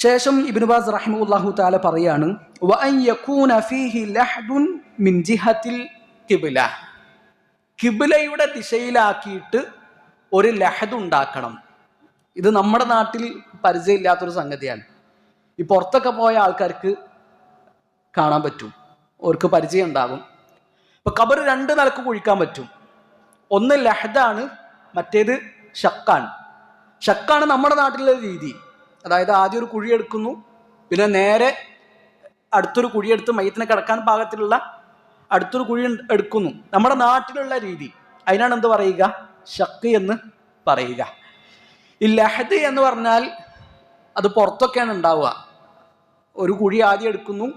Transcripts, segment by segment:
ശേഷം ഇബ്നു ബാസ് റഹിമഹുല്ലാഹു തആല പറയാണ് വഅൻ യകൂന ഫീഹി ലഹ്ദുൻ മിൻ ജിഹത്തിൽ ഖിബ്ല, ഖിബ്ലയുടെ ദിശയിലാക്കിയിട്ട് ഒരു ലഹദ് ഉണ്ടാക്കണം. ഇത് നമ്മുടെ നാട്ടിൽ പരിചയമില്ലാത്തൊരു സംഗതിയാണ്. ഈ പുറത്തൊക്കെ പോയ ആൾക്കാർക്ക് കാണാൻ പറ്റും, അവർക്ക് പരിചയം ഉണ്ടാകും. ഇപ്പൊ ഖബർ രണ്ട് നിലക്ക് കുഴിക്കാൻ പറ്റും. ഒന്ന് ലഹദാണ്, മറ്റേത് ഷക്കാണ്. ഷക്കാണ് നമ്മുടെ നാട്ടിലുള്ള രീതി. അതായത് ആദ്യം ഒരു കുഴി എടുക്കുന്നു, പിന്നെ നേരെ അടുത്തൊരു കുഴിയെടുത്ത് മയ്യത്തിനെ കിടക്കാൻ പാകത്തിലുള്ള അടുത്തൊരു കുഴി എടുക്കുന്നു. നമ്മുടെ നാട്ടിലുള്ള രീതി അതിനാണ് എന്ത് പറയുക? ഷക്ക് എന്ന് പറയുക. ഈ ലഹദ് എന്ന് പറഞ്ഞാൽ അത് പുറത്തൊക്കെയാണ് ഉണ്ടാവുക. ഒരു കുഴി ആദ്യം എടുക്കുന്നു,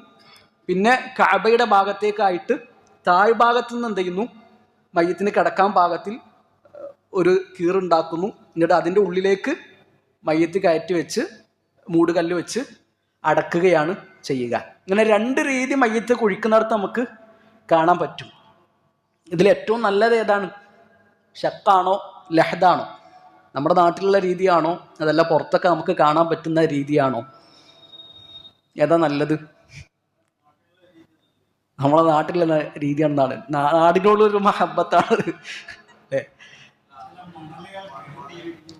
പിന്നെ കഅബയുടെ ഭാഗത്തേക്കായിട്ട് താഴ്ഭാഗത്തു നിന്ന് എന്ത് ചെയ്യുന്നു? മയ്യത്തിന് കിടക്കാൻ പാകത്തിൽ ഒരു കീറുണ്ടാക്കുന്നു. എന്നിട്ട് അതിൻ്റെ ഉള്ളിലേക്ക് മയ്യത്ത് കയറ്റി വെച്ച് മൂടുകല്ല് വെച്ച് അടക്കുകയാണ് ചെയ്യുക. ഇങ്ങനെ രണ്ട് രീതി മയ്യത്ത് കുഴിക്കുന്നിടത്ത് നമുക്ക് കാണാൻ പറ്റും. ഇതിൽ ഏറ്റവും നല്ലത് ഏതാണ്? ഷക്കാണോ ലഹദാണോ? നമ്മുടെ നാട്ടിലുള്ള രീതിയാണോ, അതല്ല പുറത്തൊക്കെ നമുക്ക് കാണാൻ പറ്റുന്ന രീതിയാണോ? ഏതാ നല്ലത്? നമ്മളെ നാട്ടിലുള്ള രീതിയാണെന്നാണ്, നാടിനോടൊരു മഹബത്താണ്.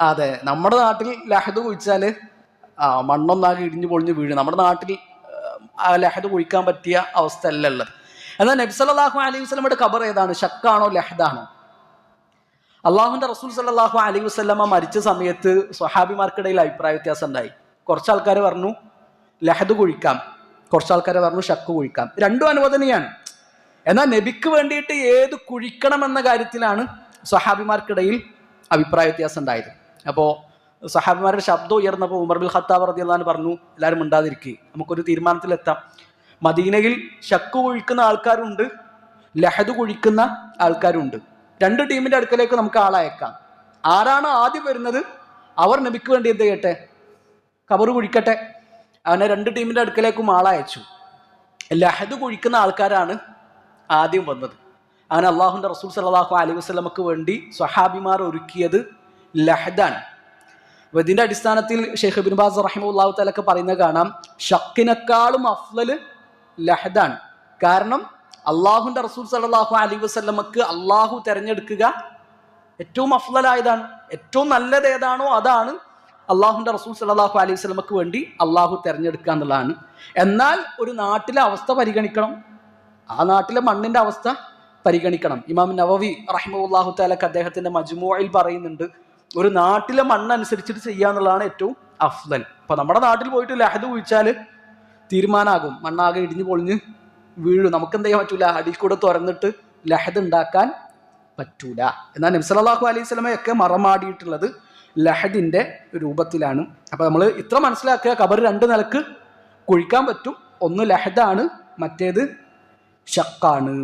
അതെ, നമ്മുടെ നാട്ടിൽ ലഹദ് കുഴിച്ചാൽ മണ്ണൊന്നാകെ ഇടിഞ്ഞു പൊളിഞ്ഞ് വീഴും. നമ്മുടെ നാട്ടിൽ ലഹദ് കുഴിക്കാൻ പറ്റിയ അവസ്ഥ അല്ല ഉള്ളത്. എന്നാൽ നബി സല്ലല്ലാഹു അലൈഹി വസല്ലമയുടെ ഖബർ ഏതാണ്? ഷക്കാണോ ലഹദാണോ? അള്ളാഹുവിന്റെ റസൂൽ സല്ലല്ലാഹു അലൈഹി വസല്ലമ മരിച്ച സമയത്ത് സ്വഹാബിമാർക്കിടയിൽ അഭിപ്രായ വ്യത്യാസം ഉണ്ടായി. കുറച്ച് ആൾക്കാർ പറഞ്ഞു ലഹദ് കുഴിക്കാം, കുറച്ച് ആൾക്കാർ പറഞ്ഞു ഷക്ക് കുഴിക്കാം. രണ്ടും അനുവദനീയാണ്. എന്നാൽ നബിക്ക് വേണ്ടിയിട്ട് ഏത് കുഴിക്കണമെന്ന കാര്യത്തിലാണ് സ്വഹാബിമാർക്കിടയിൽ അഭിപ്രായ വ്യത്യാസം ഉണ്ടായത്. അപ്പോൾ സഹാബിമാരുടെ ശബ്ദം ഉയർന്നപ്പോൾ ഉമർ ബിൻ ഖത്താബ് റളിയല്ലാഹു അൻഹു പറഞ്ഞു, എല്ലാവരും മിണ്ടാതിരിക്കുക, നമുക്കൊരു തീരുമാനത്തിലെത്താം. മദീനയിൽ ഷക്ക് കുഴിക്കുന്ന ആൾക്കാരുണ്ട്, ലഹദ് കുഴിക്കുന്ന ആൾക്കാരുണ്ട്. രണ്ട് ടീമിന്റെ അടുക്കലേക്ക് നമുക്ക് ആളയക്കാം. ആരാണ് ആദ്യം വരുന്നത് അവർ നബിക്ക് വേണ്ടി എന്ത് ചെയ്യട്ടെ? ഖബർ കുഴിക്കട്ടെ. അങ്ങനെ രണ്ട് ടീമിന്റെ അടുക്കലേക്കും ആളയച്ചു. ലഹദ് കുഴിക്കുന്ന ആൾക്കാരാണ് ആദ്യം വന്നത്. അങ്ങനെ അള്ളാഹുവിന്റെ റസൂൽ സല്ലല്ലാഹു അലൈഹി വസല്ലമക്ക് വേണ്ടി സ്വഹാബിമാർ ഒരുക്കിയത് ലഹദാണ്. അപ്പൊ ഇതിന്റെ അടിസ്ഥാനത്തിൽ ഷെയ്ഖ് ഇബ്നു ബാസ് റഹിമഹുല്ലാഹു തആല ഒക്കെ പറയുന്നത് കാണാം, ഷക്കിനേക്കാളും അഫ്ളൽ ലഹദാണ്. കാരണം അള്ളാഹുവിന്റെ റസൂൽ സല്ലല്ലാഹു അലൈഹി വസല്ലമക്ക് അള്ളാഹു തെരഞ്ഞെടുക്കുക ഏറ്റവും അഫ്ളലായതാണ്. ഏറ്റവും നല്ലത് ഏതാണോ അതാണ് അള്ളാഹുവിന്റെ റസൂൽ സല്ലല്ലാഹു അലൈഹി വസല്ലമക്ക് വേണ്ടി അള്ളാഹു തെരഞ്ഞെടുക്കുക എന്നുള്ളതാണ്. എന്നാൽ ഒരു നാട്ടിലെ അവസ്ഥ പരിഗണിക്കണം, ആ നാട്ടിലെ മണ്ണിന്റെ അവസ്ഥ പരിഗണിക്കണം. ഇമാം നവവി റഹിമഹുല്ലാഹു തആലക്ക് അദ്ദേഹത്തിന്റെ മജ്മൂഇൽ പറയുന്നുണ്ട്, ഒരു നാട്ടിലെ മണ്ണനുസരിച്ചിട്ട് ചെയ്യാന്നുള്ളതാണ് ഏറ്റവും അഫ്ളൽ. അപ്പൊ നമ്മുടെ നാട്ടിൽ പോയിട്ട് ലഹദ് കുഴിച്ചാൽ തീരുമാനമാകും, മണ്ണാകെ ഇടിഞ്ഞു പൊളിഞ്ഞ് വീഴും. നമുക്ക് എന്ത് ചെയ്യാൻ പറ്റൂല? അടിയിൽ കൂടെ തുറന്നിട്ട് ലഹദ് ഉണ്ടാക്കാൻ പറ്റൂല. എന്നാൽ നബി സല്ലല്ലാഹു അലൈഹി വസല്ലമയൊക്കെ മറമാടിയിട്ടുള്ളത് ലഹദിന്റെ രൂപത്തിലാണ്. അപ്പൊ നമ്മൾ ഇത്ര മനസ്സിലാക്കുക, ഖബർ രണ്ട് നിലക്ക് കുഴിക്കാൻ പറ്റും. ഒന്ന് ലഹദാണ്, മറ്റേത് ഷക്കാണ്.